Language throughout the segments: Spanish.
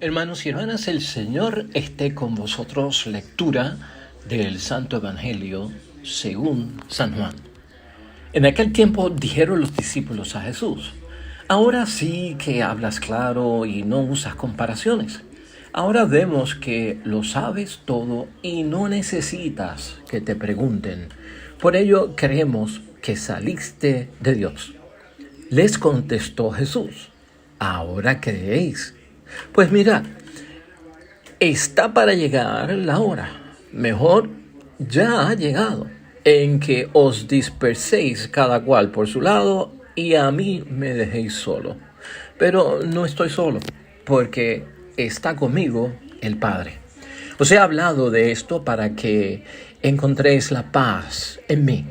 Hermanos y hermanas, el Señor esté con vosotros. Lectura del Santo Evangelio según San Juan. En aquel tiempo dijeron los discípulos a Jesús: ahora sí que hablas claro y no usas comparaciones. Ahora vemos que lo sabes todo y no necesitas que te pregunten. Por ello creemos que saliste de Dios. Les contestó Jesús: ¿ahora creéis? Pues mirad, está para llegar la hora, mejor ya ha llegado, en que os disperséis cada cual por su lado y a mí me dejéis solo. Pero no estoy solo, porque está conmigo el Padre. Os he hablado de esto para que encontréis la paz en mí.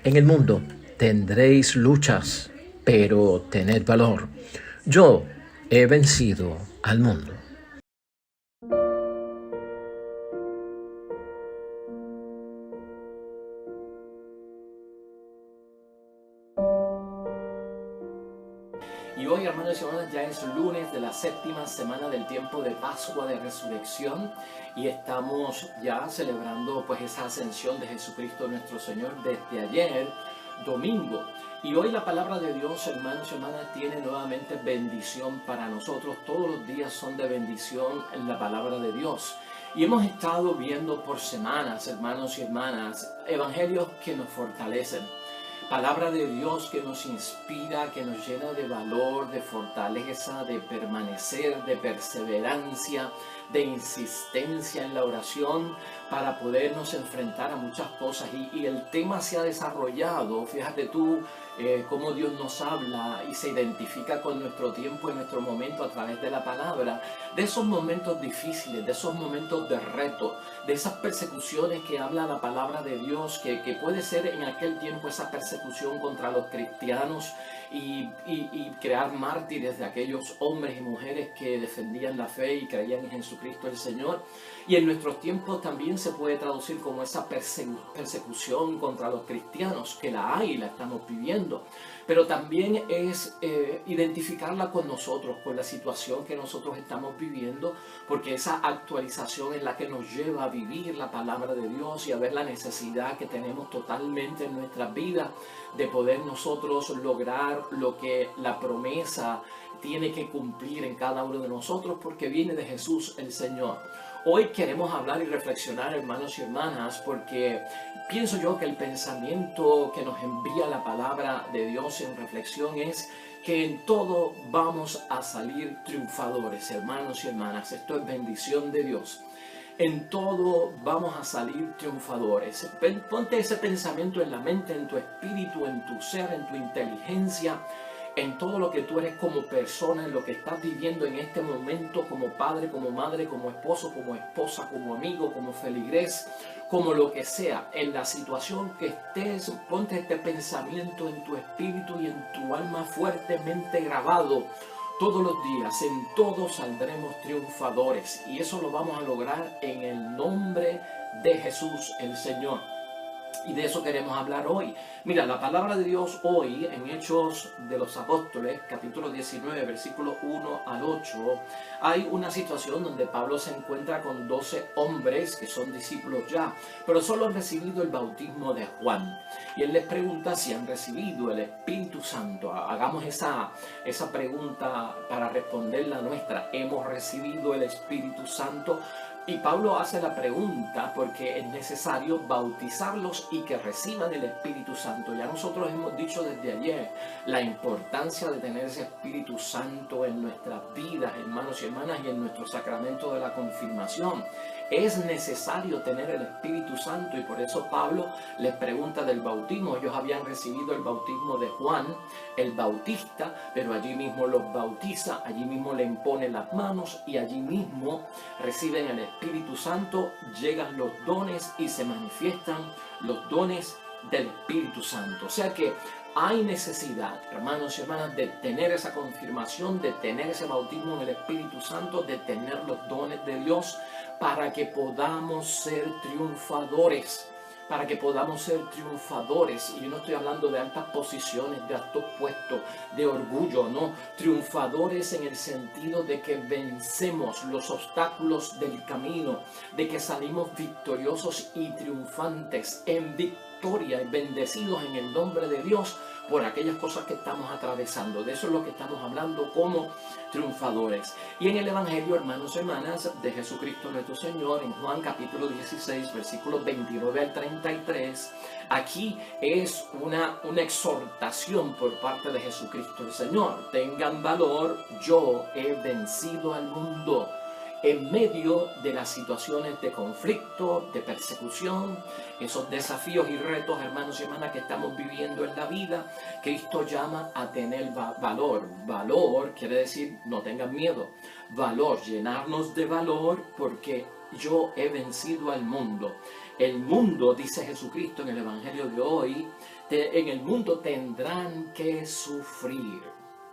En el mundo tendréis luchas, pero tened valor. Yo he vencido al mundo. Y hoy, hermanos y hermanas, ya es lunes de la séptima semana del tiempo de Pascua de Resurrección y estamos ya celebrando pues esa ascensión de Jesucristo nuestro Señor desde ayer, domingo. Y hoy la palabra de Dios, hermanos y hermanas, tiene nuevamente bendición para nosotros. Todos los días son de bendición en la palabra de Dios. Y hemos estado viendo por semanas, hermanos y hermanas, evangelios que nos fortalecen. Palabra de Dios que nos inspira, que nos llena de valor, de fortaleza, de permanecer, de perseverancia, de insistencia en la oración para podernos enfrentar a muchas cosas. Y el tema se ha desarrollado, fíjate tú, cómo Dios nos habla y se identifica con nuestro tiempo y nuestro momento a través de la palabra, de esos momentos difíciles, de esos momentos de reto, de esas persecuciones que habla la palabra de Dios, que puede ser en aquel tiempo esa persecución contra los cristianos y crear mártires de aquellos hombres y mujeres que defendían la fe y creían en Jesucristo el Señor. Y en nuestros tiempos también se puede traducir como esa persecución contra los cristianos, que la hay y la estamos viviendo. Pero también es identificarla con nosotros, con la situación que nosotros estamos viviendo, porque esa actualización es la que nos lleva a vivir la palabra de Dios y a ver la necesidad que tenemos totalmente en nuestras vidas de poder nosotros lograr lo que la promesa tiene que cumplir en cada uno de nosotros, porque viene de Jesús el Señor. Hoy queremos hablar y reflexionar, hermanos y hermanas, porque pienso yo que el pensamiento que nos envía la palabra de Dios en reflexión es que en todo vamos a salir triunfadores, hermanos y hermanas. Esto es bendición de Dios. En todo vamos a salir triunfadores. Ponte ese pensamiento en la mente, en tu espíritu, en tu ser, en tu inteligencia, en todo lo que tú eres como persona, en lo que estás viviendo en este momento como padre, como madre, como esposo, como esposa, como amigo, como feligrés, como lo que sea, en la situación que estés, ponte este pensamiento en tu espíritu y en tu alma fuertemente grabado. Todos los días, en todo saldremos triunfadores, y eso lo vamos a lograr en el nombre de Jesús el Señor. Y de eso queremos hablar hoy. Mira, la palabra de Dios hoy en Hechos de los Apóstoles, capítulo 19, versículo 1 al 8, hay una situación donde Pablo se encuentra con 12 hombres que son discípulos ya, pero solo han recibido el bautismo de Juan. Y él les pregunta si han recibido el Espíritu Santo. Hagamos esa pregunta para responder la nuestra. ¿Hemos recibido el Espíritu Santo? Y Pablo hace la pregunta porque es necesario bautizarlos y que reciban el Espíritu Santo. Ya nosotros hemos dicho desde ayer la importancia de tener ese Espíritu Santo en nuestras vidas, hermanos y hermanas, y en nuestro sacramento de la confirmación. Es necesario tener el Espíritu Santo, y por eso Pablo les pregunta del bautismo. Ellos habían recibido el bautismo de Juan, el Bautista, pero allí mismo los bautiza, allí mismo le impone las manos y allí mismo reciben el Espíritu Santo, llegan los dones y se manifiestan los dones del Espíritu Santo. O sea que hay necesidad, hermanos y hermanas, de tener esa confirmación, de tener ese bautismo en el Espíritu Santo, de tener los dones de Dios para que podamos ser triunfadores, para que podamos ser triunfadores. Y yo no estoy hablando de altas posiciones, de altos puestos, de orgullo, no. Triunfadores en el sentido de que vencemos los obstáculos del camino, de que salimos victoriosos y triunfantes en victoria y bendecidos en el nombre de Dios por aquellas cosas que estamos atravesando. De eso es lo que estamos hablando como triunfadores. Y en el Evangelio, hermanos y hermanas, de Jesucristo nuestro Señor, en Juan capítulo 16, versículos 29 al 33, aquí es una exhortación por parte de Jesucristo el Señor. Tengan valor, yo he vencido al mundo. En medio de las situaciones de conflicto, de persecución, esos desafíos y retos, hermanos y hermanas, que estamos viviendo en la vida, Cristo llama a tener valor. Valor quiere decir no tengan miedo. Valor, llenarnos de valor porque yo he vencido al mundo. El mundo, dice Jesucristo en el Evangelio de hoy, en el mundo tendrán que sufrir.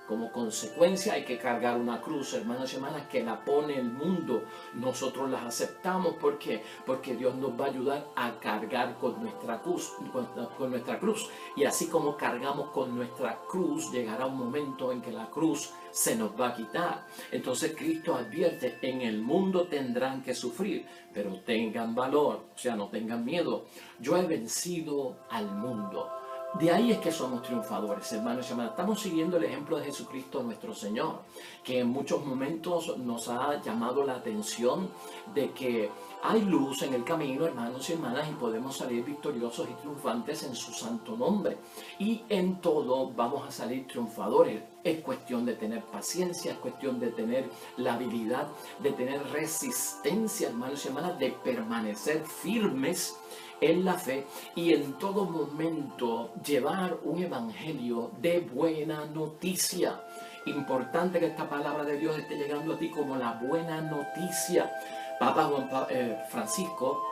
Como consecuencia hay que cargar una cruz, hermanos y hermanas, que la pone el mundo. Nosotros las aceptamos. ¿Por qué? Porque Dios nos va a ayudar a cargar con nuestra cruz. Y así como cargamos con nuestra cruz, llegará un momento en que la cruz se nos va a quitar. Entonces Cristo advierte, en el mundo tendrán que sufrir, pero tengan valor, o sea, no tengan miedo. Yo he vencido al mundo. De ahí es que somos triunfadores, hermanos y hermanas. Estamos siguiendo el ejemplo de Jesucristo nuestro Señor, que en muchos momentos nos ha llamado la atención de que hay luz en el camino, hermanos y hermanas, y podemos salir victoriosos y triunfantes en su santo nombre. Y en todo vamos a salir triunfadores. Es cuestión de tener paciencia, es cuestión de tener la habilidad, de tener resistencia, hermanos y hermanas, de permanecer firmes en la fe y en todo momento llevar un evangelio de buena noticia. Importante que esta palabra de Dios esté llegando a ti como la buena noticia. Papa Francisco,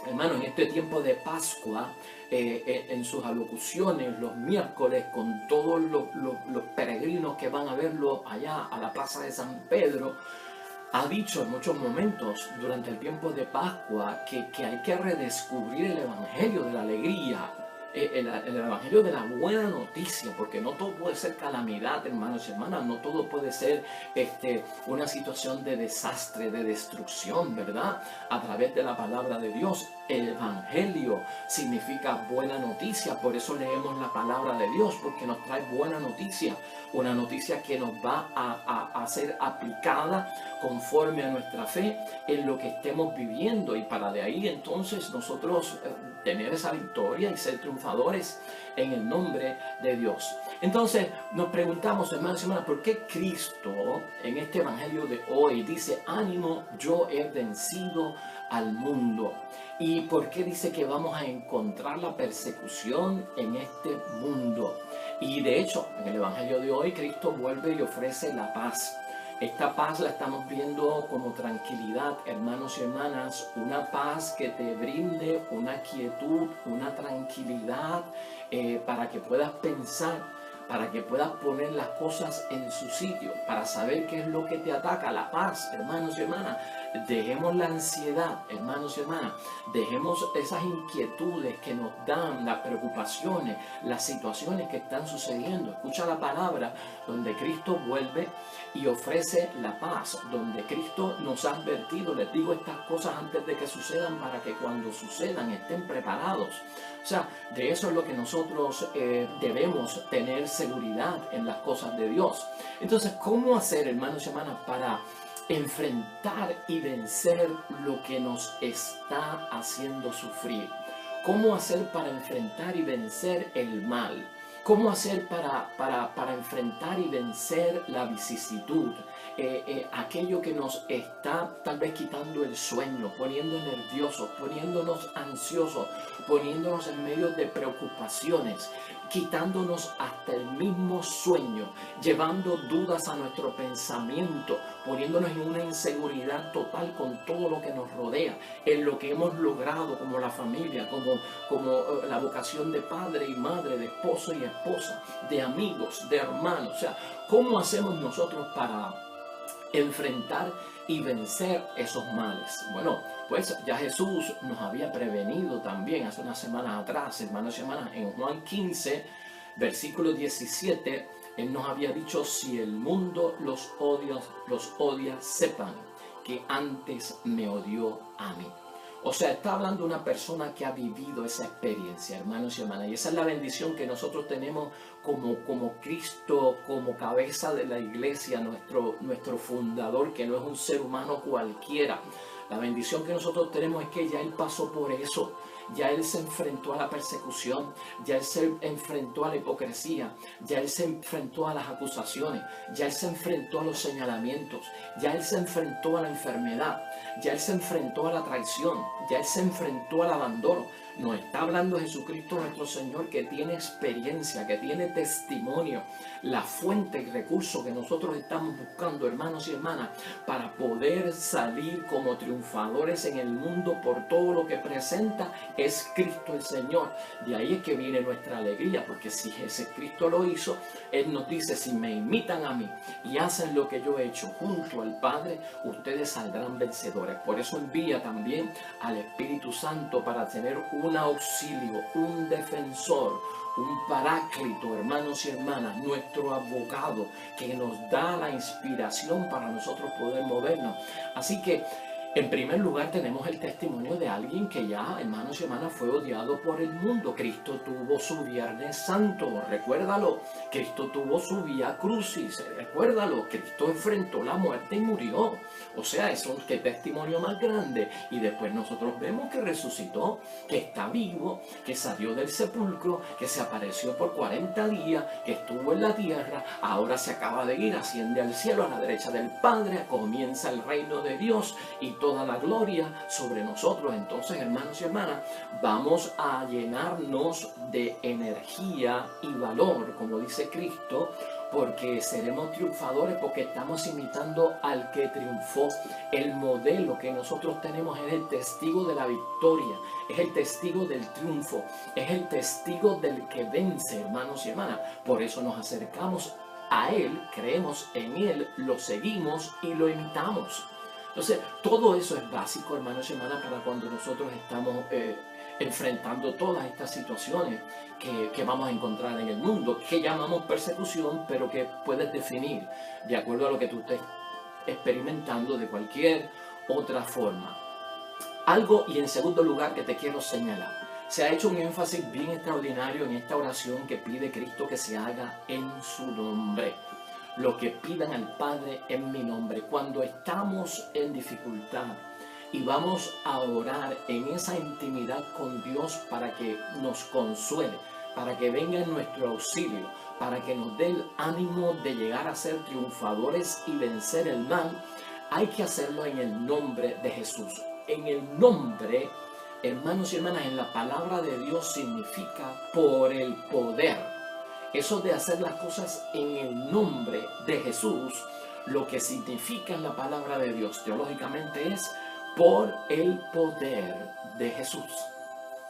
hermano, en este tiempo de Pascua, en sus alocuciones los miércoles con todos los peregrinos que van a verlo allá a la plaza de San Pedro, ha dicho en muchos momentos durante el tiempo de Pascua que hay que redescubrir el evangelio de la alegría, el evangelio de la buena noticia, porque no todo puede ser calamidad, hermanos y hermanas, no todo puede ser una situación de desastre, de destrucción, ¿verdad? A través de la palabra de Dios. El evangelio significa buena noticia, por eso leemos la palabra de Dios, porque nos trae buena noticia, una noticia que nos va a ser aplicada conforme a nuestra fe en lo que estemos viviendo, y para de ahí entonces nosotros tener esa victoria y ser triunfadores en el nombre de Dios. Entonces nos preguntamos, hermanos y hermanas, ¿por qué Cristo en este evangelio de hoy dice, ánimo, yo he vencido al mundo? ¿Y por qué dice que vamos a encontrar la persecución en este mundo? Y de hecho, en el evangelio de hoy, Cristo vuelve y ofrece la paz. Esta paz la estamos viendo como tranquilidad, hermanos y hermanas, una paz que te brinde una quietud, una tranquilidad para que puedas pensar, para que puedas poner las cosas en su sitio, para saber qué es lo que te ataca. La paz, hermanos y hermanas. Dejemos la ansiedad, hermanos y hermanas, dejemos esas inquietudes que nos dan, las preocupaciones, las situaciones que están sucediendo. Escucha la palabra donde Cristo vuelve y ofrece la paz, donde Cristo nos ha advertido, les digo estas cosas antes de que sucedan para que cuando sucedan estén preparados. O sea, de eso es lo que nosotros debemos tener seguridad en las cosas de Dios. Entonces, ¿cómo hacer, hermanos y hermanas, para enfrentar y vencer lo que nos está haciendo sufrir? ¿Cómo hacer para enfrentar y vencer el mal? ¿Cómo hacer para enfrentar y vencer la vicisitud? Aquello que nos está tal vez quitando el sueño, poniendo nerviosos, poniéndonos ansiosos, poniéndonos en medio de preocupaciones, quitándonos hasta el mismo sueño, llevando dudas a nuestro pensamiento, poniéndonos en una inseguridad total con todo lo que nos rodea, en lo que hemos logrado como la familia, como la vocación de padre y madre, de esposo y esposa, de amigos, de hermanos. O sea, ¿cómo hacemos nosotros para enfrentar y vencer esos males. Bueno, pues ya Jesús nos había prevenido también hace unas semanas atrás, hermanos y hermanas, en Juan 15, versículo 17, Él nos había dicho: si el mundo los odia, sepan que antes me odió a mí. O sea, está hablando una persona que ha vivido esa experiencia, hermanos y hermanas. Y esa es la bendición que nosotros tenemos como Cristo, como cabeza de la iglesia, nuestro fundador, que no es un ser humano cualquiera. La bendición que nosotros tenemos es que ya Él pasó por eso. Ya Él se enfrentó a la persecución, ya Él se enfrentó a la hipocresía, ya Él se enfrentó a las acusaciones, ya Él se enfrentó a los señalamientos, ya Él se enfrentó a la enfermedad, ya Él se enfrentó a la traición, ya Él se enfrentó al abandono. Nos está hablando Jesucristo nuestro Señor, que tiene experiencia, que tiene testimonio, la fuente y recurso que nosotros estamos buscando, hermanos y hermanas, para poder salir como triunfadores en el mundo por todo lo que presenta, es Cristo el Señor. De ahí es que viene nuestra alegría, porque si Jesucristo lo hizo, Él nos dice: si me imitan a mí y hacen lo que yo he hecho junto al Padre, ustedes saldrán vencedores. Por eso envía también al Espíritu Santo, para tener un auxilio, un defensor, un paráclito, hermanos y hermanas, nuestro abogado, que nos da la inspiración para nosotros poder movernos. Así que, en primer lugar, tenemos el testimonio de alguien que ya, hermanos y hermanas, fue odiado por el mundo. Cristo tuvo su Viernes Santo, recuérdalo. Cristo tuvo su Vía Crucis, recuérdalo. Cristo enfrentó la muerte y murió. O sea, eso, qué testimonio más grande. Y después nosotros vemos que resucitó, que está vivo, que salió del sepulcro, que se apareció por 40 días, que estuvo en la tierra, ahora se acaba de ir, asciende al cielo a la derecha del Padre, comienza el reino de Dios y toda la gloria sobre nosotros. Entonces, hermanos y hermanas, vamos a llenarnos de energía y valor, como dice Cristo, porque seremos triunfadores, porque estamos imitando al que triunfó. El modelo que nosotros tenemos es el testigo de la victoria, es el testigo del triunfo, es el testigo del que vence, hermanos y hermanas. Por eso nos acercamos a Él, creemos en Él, lo seguimos y lo imitamos. Entonces, todo eso es básico, hermanos y hermanas, para cuando nosotros estamos enfrentando todas estas situaciones que vamos a encontrar en el mundo, que llamamos persecución, pero que puedes definir de acuerdo a lo que tú estés experimentando de cualquier otra forma. Algo, y en segundo lugar, que te quiero señalar: se ha hecho un énfasis bien extraordinario en esta oración que pide Cristo que se haga en su nombre. Lo que pidan al Padre en mi nombre. Cuando estamos en dificultad y vamos a orar en esa intimidad con Dios para que nos consuele, para que venga en nuestro auxilio, para que nos dé el ánimo de llegar a ser triunfadores y vencer el mal, hay que hacerlo en el nombre de Jesús. En el nombre, hermanos y hermanas, en la palabra de Dios significa por el poder. Eso de hacer las cosas en el nombre de Jesús, lo que significa en la palabra de Dios teológicamente es por el poder de Jesús.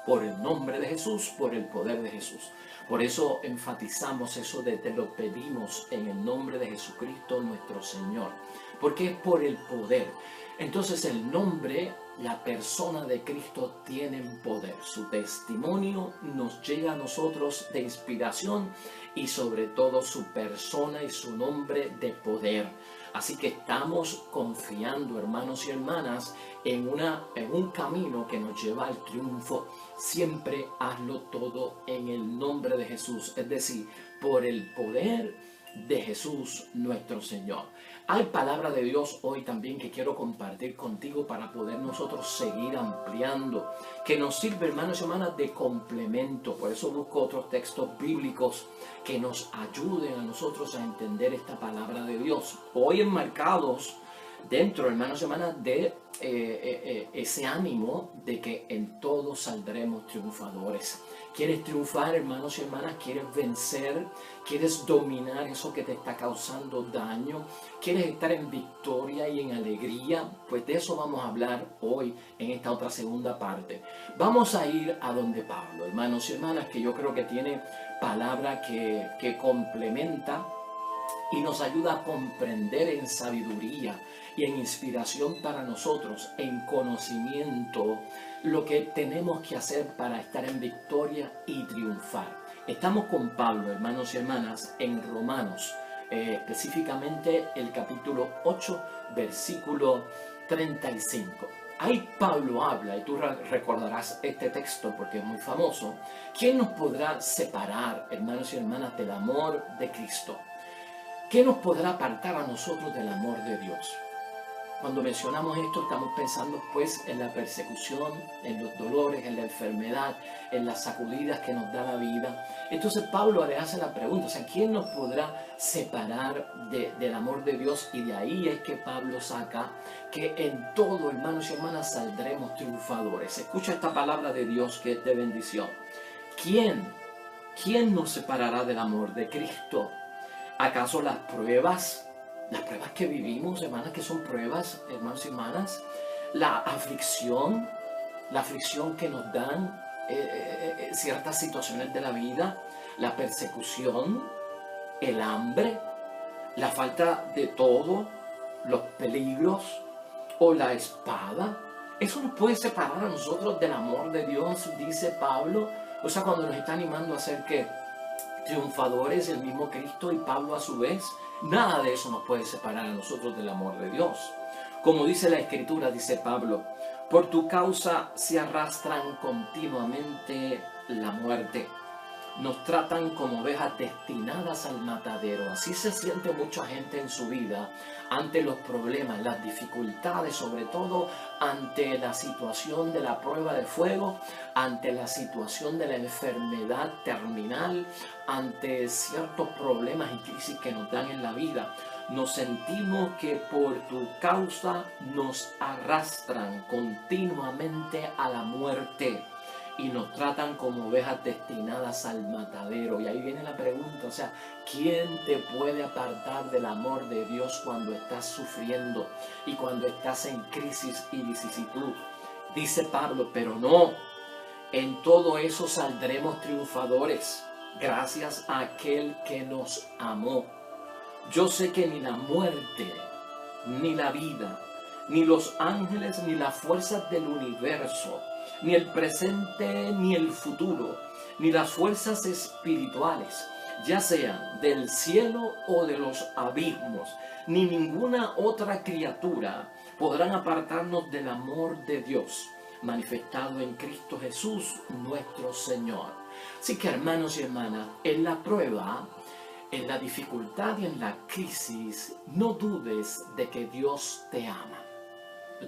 Por el nombre de Jesús, por el poder de Jesús. Por eso enfatizamos eso de te lo pedimos en el nombre de Jesucristo nuestro Señor. Porque es por el poder. Entonces el nombre, la persona de Cristo tiene poder. Su testimonio nos llega a nosotros de inspiración y sobre todo su persona y su nombre de poder. Así que estamos confiando, hermanos y hermanas, en un camino que nos lleva al triunfo. Siempre hazlo todo en el nombre de Jesús, es decir, por el poder de Jesús nuestro Señor. Hay palabra de Dios hoy también que quiero compartir contigo para poder nosotros seguir ampliando, que nos sirve, hermanos y hermanas, de complemento. Por eso busco otros textos bíblicos que nos ayuden a nosotros a entender esta palabra de Dios. Hoy enmarcados dentro, hermanos y hermanas, de ese ánimo de que en todo saldremos triunfadores. ¿Quieres triunfar, hermanos y hermanas? ¿Quieres vencer? ¿Quieres dominar eso que te está causando daño? ¿Quieres estar en victoria y en alegría? Pues de eso vamos a hablar hoy en esta otra segunda parte. Vamos a ir a donde Pablo, hermanos y hermanas, que yo creo que tiene palabra que complementa y nos ayuda a comprender en sabiduría y en inspiración para nosotros, en conocimiento, lo que tenemos que hacer para estar en victoria y triunfar. Estamos con Pablo, hermanos y hermanas, en Romanos, específicamente el capítulo 8, versículo 35. Ahí Pablo habla, y tú recordarás este texto porque es muy famoso. ¿Quién nos podrá separar, hermanos y hermanas, del amor de Cristo? ¿Qué nos podrá apartar a nosotros del amor de Dios? Cuando mencionamos esto, estamos pensando pues en la persecución, en los dolores, en la enfermedad, en las sacudidas que nos da la vida. Entonces Pablo le hace la pregunta, o sea, ¿quién nos podrá separar del amor de Dios? Y de ahí es que Pablo saca que en todo, hermanos y hermanas, saldremos triunfadores. Escucha esta palabra de Dios que es de bendición. ¿Quién nos separará del amor de Cristo? ¿Acaso las pruebas que vivimos, hermanas, que son pruebas, hermanos y hermanas? La aflicción que nos dan ciertas situaciones de la vida, la persecución, el hambre, la falta de todo, los peligros o la espada. Eso nos puede separar a nosotros del amor de Dios, dice Pablo. O sea, cuando nos está animando a ser que triunfadores, el mismo Cristo y Pablo a su vez, nada de eso nos puede separar a nosotros del amor de Dios. Como dice la Escritura, dice Pablo, por tu causa se arrastran continuamente la muerte. Nos tratan como ovejas destinadas al matadero. Así se siente mucha gente en su vida ante los problemas, las dificultades, sobre todo ante la situación de la prueba de fuego, ante la situación de la enfermedad terminal, ante ciertos problemas y crisis que nos dan en la vida. Nos sentimos que por tu causa nos arrastran continuamente a la muerte y nos tratan como ovejas destinadas al matadero. Y ahí viene la pregunta, o sea, ¿quién te puede apartar del amor de Dios cuando estás sufriendo y cuando estás en crisis y vicisitud? Dice Pablo, pero no, en todo eso saldremos triunfadores, gracias a aquel que nos amó. Yo sé que ni la muerte, ni la vida, ni los ángeles, ni las fuerzas del universo, ni el presente, ni el futuro, ni las fuerzas espirituales, ya sean del cielo o de los abismos, ni ninguna otra criatura podrán apartarnos del amor de Dios, manifestado en Cristo Jesús, nuestro Señor. Así que, hermanos y hermanas, en la prueba, en la dificultad y en la crisis, no dudes de que Dios te ama.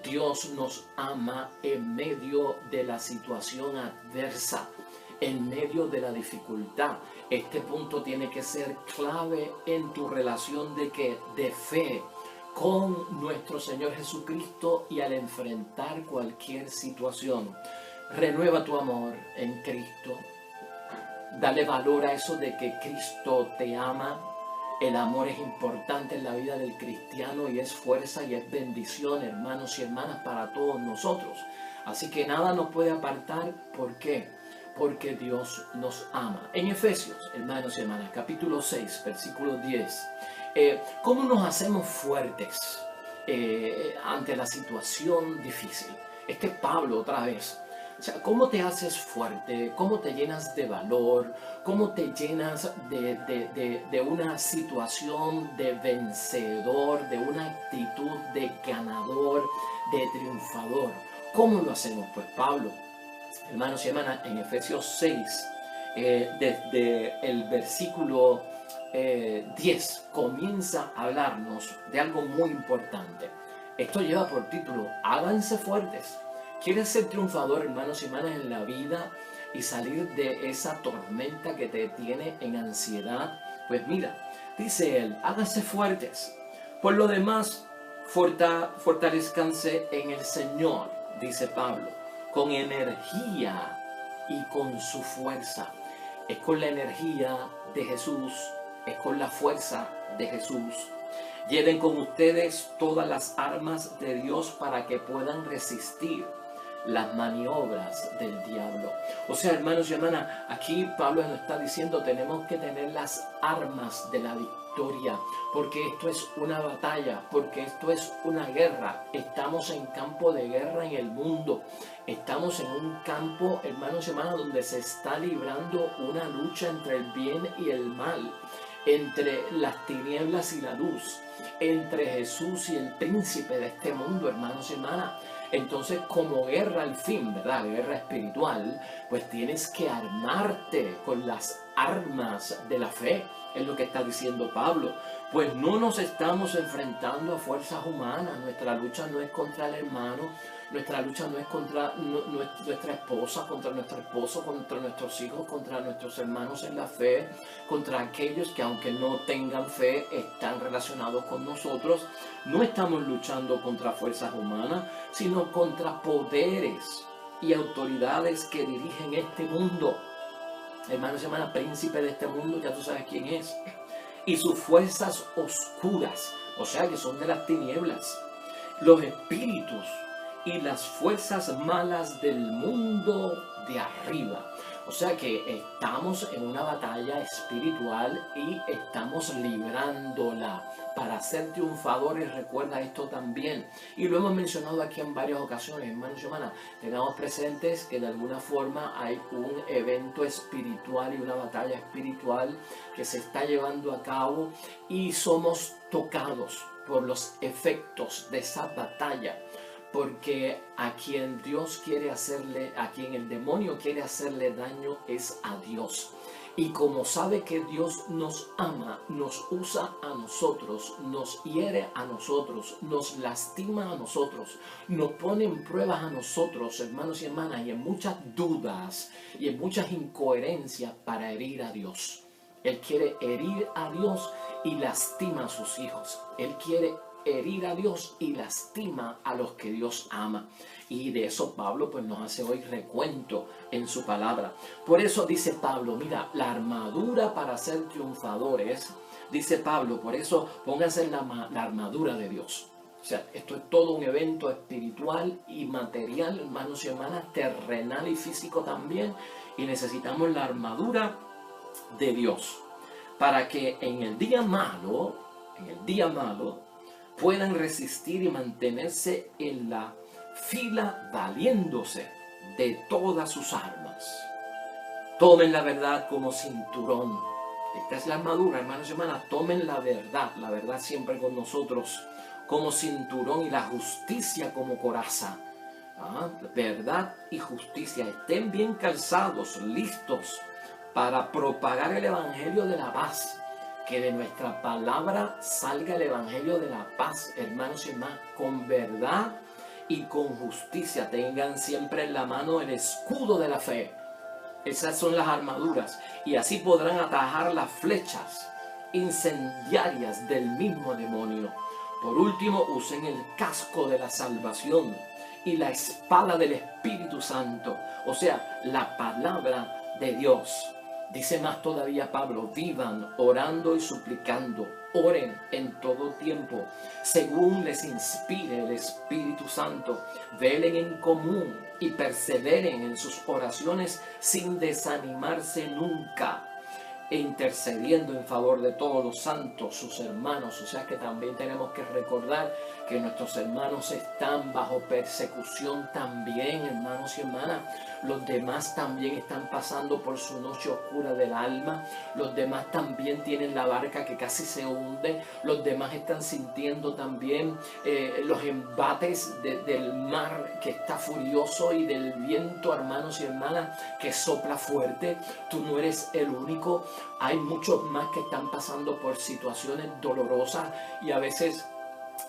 Dios nos ama en medio de la situación adversa, en medio de la dificultad. Este punto tiene que ser clave en tu relación de fe con nuestro Señor Jesucristo y al enfrentar cualquier situación. Renueva tu amor en Cristo. Dale valor a eso de que Cristo te ama. El amor es importante en la vida del cristiano y es fuerza y es bendición, hermanos y hermanas, para todos nosotros. Así que nada nos puede apartar. ¿Por qué? Porque Dios nos ama. En Efesios, hermanos y hermanas, capítulo 6, versículo 10. ¿Cómo nos hacemos fuertes ante la situación difícil? Este es Pablo otra vez. O sea, ¿cómo te haces fuerte? ¿Cómo te llenas de valor? ¿Cómo te llenas de una situación de vencedor, de una actitud de ganador, de triunfador? ¿Cómo lo hacemos? Pues Pablo, hermanos y hermanas, en Efesios 6, desde el versículo 10, comienza a hablarnos de algo muy importante. Esto lleva por título, háganse fuertes. ¿Quieres ser triunfador, hermanos y hermanas, en la vida y salir de esa tormenta que te tiene en ansiedad? Pues mira, dice él, háganse fuertes. Por lo demás, fortalezcanse en el Señor, dice Pablo, con energía y con su fuerza. Es con la energía de Jesús, es con la fuerza de Jesús. Lleven con ustedes todas las armas de Dios para que puedan resistir las maniobras del diablo. O sea, hermanos y hermanas, aquí Pablo nos está diciendo, tenemos que tener las armas de la victoria, porque esto es una batalla, porque esto es una guerra. Estamos en campo de guerra en el mundo. Estamos en un campo, hermanos y hermanas, donde se está librando una lucha entre el bien y el mal, entre las tinieblas y la luz, entre Jesús y el príncipe de este mundo, hermanos y hermanas. Entonces, como guerra al fin, ¿verdad? Guerra espiritual, pues tienes que armarte con las armas de la fe, es lo que está diciendo Pablo. Pues no nos estamos enfrentando a fuerzas humanas, nuestra lucha no es contra el hermano, nuestra lucha no es contra nuestra esposa, contra nuestro esposo, contra nuestros hijos, contra nuestros hermanos en la fe, contra aquellos que aunque no tengan fe están relacionados con nosotros. No estamos luchando contra fuerzas humanas, sino contra poderes y autoridades que dirigen este mundo. Hermanos y hermanas, príncipe de este mundo, ya tú sabes quién es. Y sus fuerzas oscuras, o sea que son de las tinieblas, los espíritus y las fuerzas malas del mundo de arriba. O sea que estamos en una batalla espiritual y estamos librándola para ser triunfadores. Recuerda esto también. Y lo hemos mencionado aquí en varias ocasiones, hermanos y hermanas. Tengamos presentes que de alguna forma hay un evento espiritual y una batalla espiritual que se está llevando a cabo y somos tocados por los efectos de esa batalla. Porque a quien Dios quiere hacerle, a quien el demonio quiere hacerle daño es a Dios. Y como sabe que Dios nos ama, nos usa a nosotros, nos hiere a nosotros, nos lastima a nosotros, nos pone en pruebas a nosotros, hermanos y hermanas, y en muchas dudas y en muchas incoherencias para herir a Dios. Él quiere herir a Dios y lastima a sus hijos. Él quiere herir a Dios y lastima a los que Dios ama. Y de eso Pablo pues nos hace hoy recuento en su palabra. Por eso dice Pablo, mira, la armadura para ser triunfadores, dice Pablo, por eso pónganse la armadura de Dios. O sea, esto es todo un evento espiritual y material, hermanos y hermanas, terrenal y físico también. Y necesitamos la armadura de Dios para que en el día malo, puedan resistir y mantenerse en la fila valiéndose de todas sus armas. Tomen la verdad como cinturón. Esta es la armadura, hermanos y hermanas. Tomen la verdad siempre con nosotros, como cinturón, y la justicia como coraza. Verdad y justicia. Estén bien calzados, listos para propagar el evangelio de la paz. Que de nuestra palabra salga el evangelio de la paz, hermanos y hermanas, con verdad y con justicia. Tengan siempre en la mano el escudo de la fe. Esas son las armaduras. Y así podrán atajar las flechas incendiarias del mismo demonio. Por último, usen el casco de la salvación y la espada del Espíritu Santo. O sea, la palabra de Dios. Dice más todavía Pablo, vivan orando y suplicando, oren en todo tiempo, según les inspire el Espíritu Santo, velen en común y perseveren en sus oraciones sin desanimarse nunca, e intercediendo en favor de todos los santos, sus hermanos. O sea que también tenemos que recordar que nuestros hermanos están bajo persecución también, hermanos y hermanas. Los demás también están pasando por su noche oscura del alma. Los demás también tienen la barca que casi se hunde. Los demás están sintiendo también los embates del mar que está furioso y del viento, hermanos y hermanas, que sopla fuerte. Tú no eres el único. Hay muchos más que están pasando por situaciones dolorosas y a veces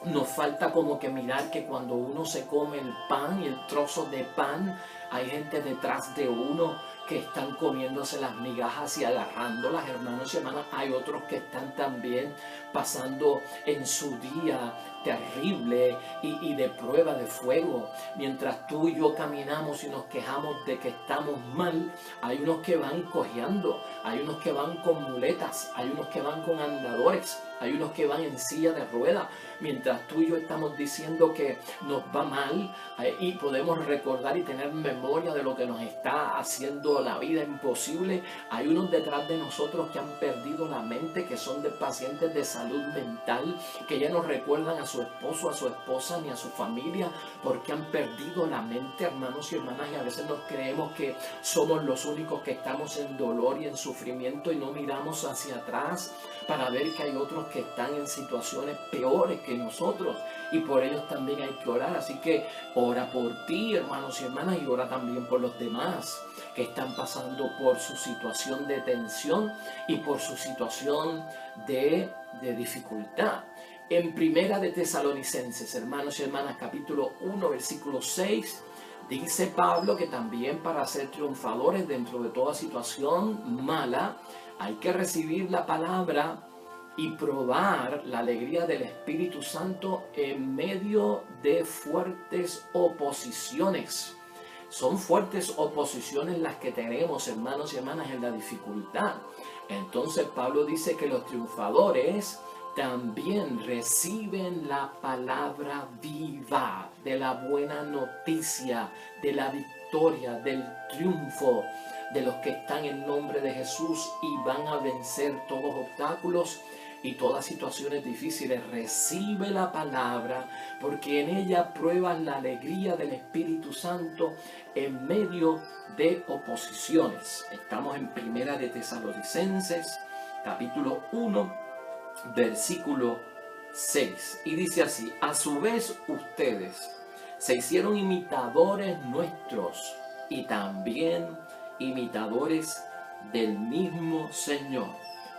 nos falta como que mirar que cuando uno se come el pan y el trozo de pan, hay gente detrás de uno que están comiéndose las migajas y agarrándolas, hermanos y hermanas. Hay otros que están también pasando en su día terrible y de prueba de fuego. Mientras tú y yo caminamos y nos quejamos de que estamos mal, hay unos que van cojeando, hay unos que van con muletas, hay unos que van con andadores, hay unos que van en silla de ruedas. Mientras tú y yo estamos diciendo que nos va mal y podemos recordar y tener memoria de lo que nos está haciendo la vida imposible, hay unos detrás de nosotros que han perdido la mente, que son de pacientes de salud mental, que ya no recuerdan a su esposo, a su esposa ni a su familia, porque han perdido la mente, hermanos y hermanas, y a veces nos creemos que somos los únicos que estamos en dolor y en sufrimiento y no miramos hacia atrás para ver que hay otros que están en situaciones peores que nosotros y por ellos también hay que orar. Así que ora por ti, hermanos y hermanas, y ora también por los demás que están pasando por su situación de tensión y por su situación de dificultad. En Primera de Tesalonicenses, hermanos y hermanas, capítulo 1, versículo 6, dice Pablo que también para ser triunfadores dentro de toda situación mala, hay que recibir la palabra y probar la alegría del Espíritu Santo en medio de fuertes oposiciones. Son fuertes oposiciones las que tenemos, hermanos y hermanas, en la dificultad. Entonces Pablo dice que los triunfadores también reciben la palabra viva de la buena noticia, de la victoria, del triunfo de los que están en nombre de Jesús y van a vencer todos los obstáculos y todas situaciones difíciles. Recibe la palabra porque en ella pruebas la alegría del Espíritu Santo en medio de oposiciones. Estamos en Primera de Tesalonicenses, capítulo 1, versículo 6. Y dice así: a su vez ustedes se hicieron imitadores nuestros y también imitadores del mismo Señor,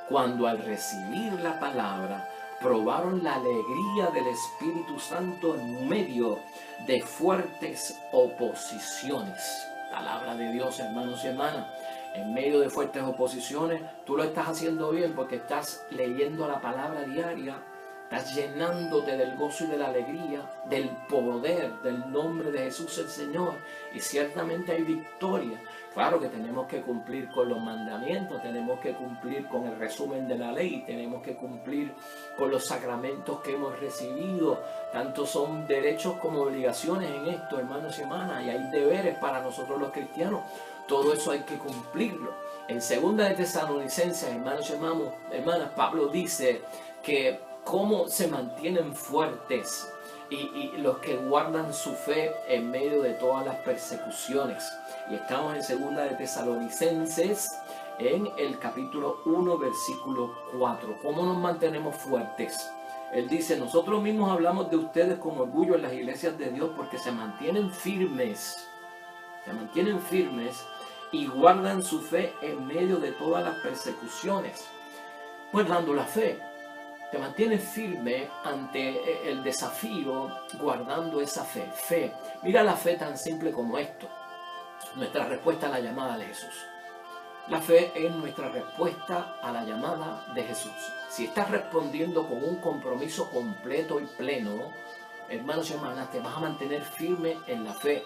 cuando al recibir la palabra probaron la alegría del Espíritu Santo en medio de fuertes oposiciones. Palabra de Dios, hermanos y hermanas. En medio de fuertes oposiciones, tú lo estás haciendo bien porque estás leyendo la palabra diaria, estás llenándote del gozo y de la alegría, del poder del nombre de Jesús el Señor, y ciertamente hay victoria. Claro que tenemos que cumplir con los mandamientos, tenemos que cumplir con el resumen de la ley, tenemos que cumplir con los sacramentos que hemos recibido. Tanto son derechos como obligaciones en esto, hermanos y hermanas, y hay deberes para nosotros los cristianos. Todo eso hay que cumplirlo. En Segunda de Tesalonicenses, hermanos y hermanas, Pablo dice que cómo se mantienen fuertes y los que guardan su fe en medio de todas las persecuciones. Y estamos en Segunda de Tesalonicenses, en el capítulo 1, versículo 4. ¿Cómo nos mantenemos fuertes? Él dice: nosotros mismos hablamos de ustedes con orgullo en las iglesias de Dios porque se mantienen firmes y guardan su fe en medio de todas las persecuciones. Guardando la fe, te mantienes firme ante el desafío, guardando esa fe. Mira la fe tan simple como esto: nuestra respuesta a la llamada de Jesús. La fe es nuestra respuesta a la llamada de Jesús. Si estás respondiendo con un compromiso completo y pleno, hermanos y hermanas, te vas a mantener firme en la fe.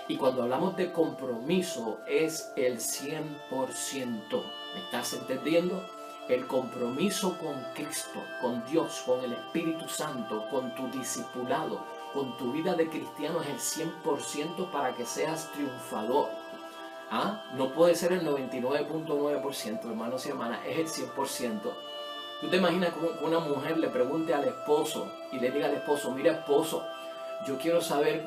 Y cuando hablamos de compromiso, es el 100%. ¿Me estás entendiendo? El compromiso con Cristo, con Dios, con el Espíritu Santo, con tu discipulado, con tu vida de cristiano es el 100% para que seas triunfador. No puede ser el 99.9%, hermanos y hermanas, es el 100%. ¿Tú te imaginas que una mujer le pregunte al esposo y le diga al esposo: mira, esposo, yo quiero saber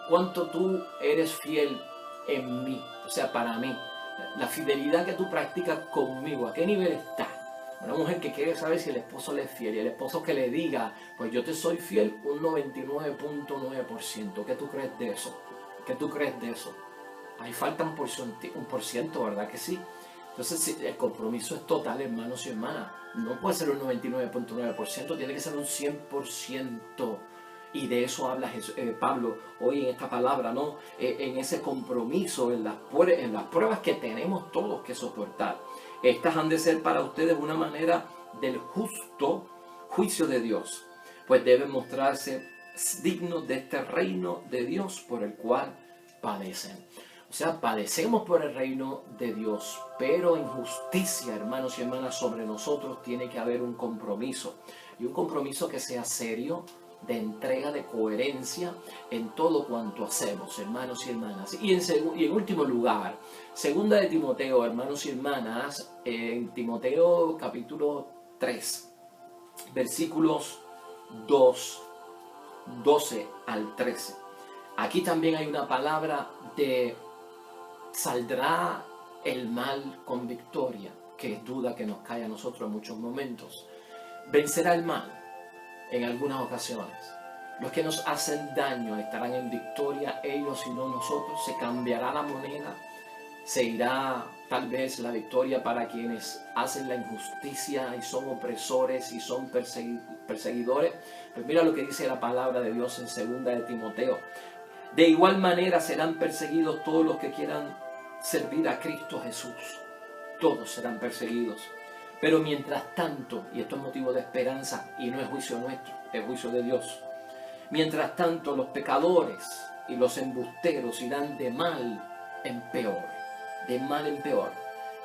cuánto tú eres fiel en mí, o sea, para mí, la fidelidad que tú practicas conmigo, ¿a qué nivel está? Una mujer que quiere saber si el esposo le es fiel, y el esposo que le diga: pues yo te soy fiel un 99.9%. ¿Qué tú crees de eso? ¿Qué tú crees de eso? Ahí falta un por ciento, ¿verdad que sí? Entonces, si el compromiso es total, hermanos y hermanas, no puede ser un 99.9%, tiene que ser un 100%. Y de eso habla Pablo hoy en esta palabra, ¿no? En ese compromiso, en las pruebas que tenemos todos que soportar. Estas han de ser para ustedes una manera del justo juicio de Dios, pues deben mostrarse dignos de este reino de Dios por el cual padecen. O sea, padecemos por el reino de Dios, pero en justicia, hermanos y hermanas, sobre nosotros tiene que haber un compromiso. Y un compromiso que sea serio, de entrega, de coherencia en todo cuanto hacemos, hermanos y hermanas. Y en último lugar, segunda de Timoteo, hermanos y hermanas, en Timoteo capítulo 3, versículos 12 al 13. Aquí también hay una palabra de saldrá el mal con victoria, que es duda que nos cae a nosotros en muchos momentos. Vencerá el mal en algunas ocasiones. Los que nos hacen daño estarán en victoria, ellos y no nosotros. Se cambiará la moneda, se irá tal vez la victoria para quienes hacen la injusticia y son opresores y son perseguidores. Pues mira lo que dice la palabra de Dios en segunda de Timoteo. De igual manera serán perseguidos todos los que quieran servir a Cristo Jesús. Todos serán perseguidos. Pero mientras tanto, y esto es motivo de esperanza y no es juicio nuestro, es juicio de Dios. Mientras tanto, los pecadores y los embusteros irán de mal en peor,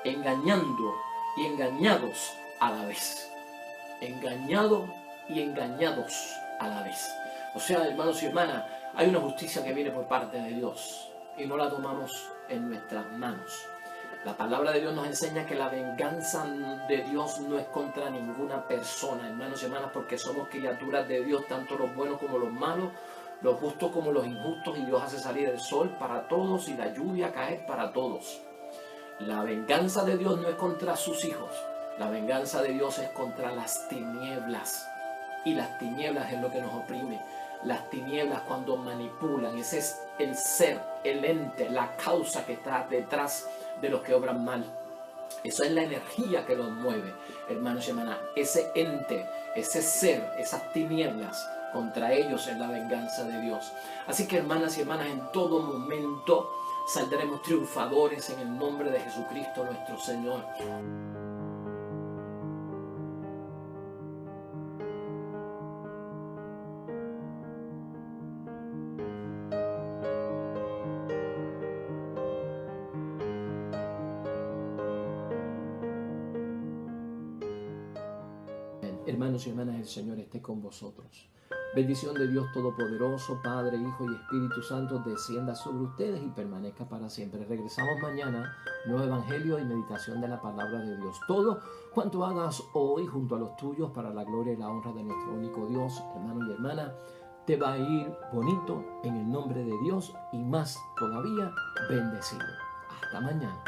engañando y engañados a la vez. Engañado y engañados a la vez. O sea, hermanos y hermanas, hay una justicia que viene por parte de Dios y no la tomamos en nuestras manos. La palabra de Dios nos enseña que la venganza de Dios no es contra ninguna persona, hermanos y hermanas, porque somos criaturas de Dios, tanto los buenos como los malos, los justos como los injustos, y Dios hace salir el sol para todos y la lluvia caer para todos. La venganza de Dios no es contra sus hijos, la venganza de Dios es contra las tinieblas, y las tinieblas es lo que nos oprime. Las tinieblas cuando manipulan, ese es el ser, el ente, la causa que está detrás de los que obran mal. Eso es la energía que los mueve, hermanos y hermanas. Ese ente, ese ser, esas tinieblas, contra ellos es la venganza de Dios. Así que, hermanas y hermanas, en todo momento saldremos triunfadores en el nombre de Jesucristo nuestro Señor. Hermanos y hermanas, el Señor esté con vosotros. Bendición de Dios Todopoderoso, Padre, Hijo y Espíritu Santo, descienda sobre ustedes y permanezca para siempre. Regresamos mañana, nuevo Evangelio y meditación de la palabra de Dios. Todo cuanto hagas hoy junto a los tuyos para la gloria y la honra de nuestro único Dios, hermano y hermana, te va a ir bonito en el nombre de Dios y más todavía bendecido. Hasta mañana.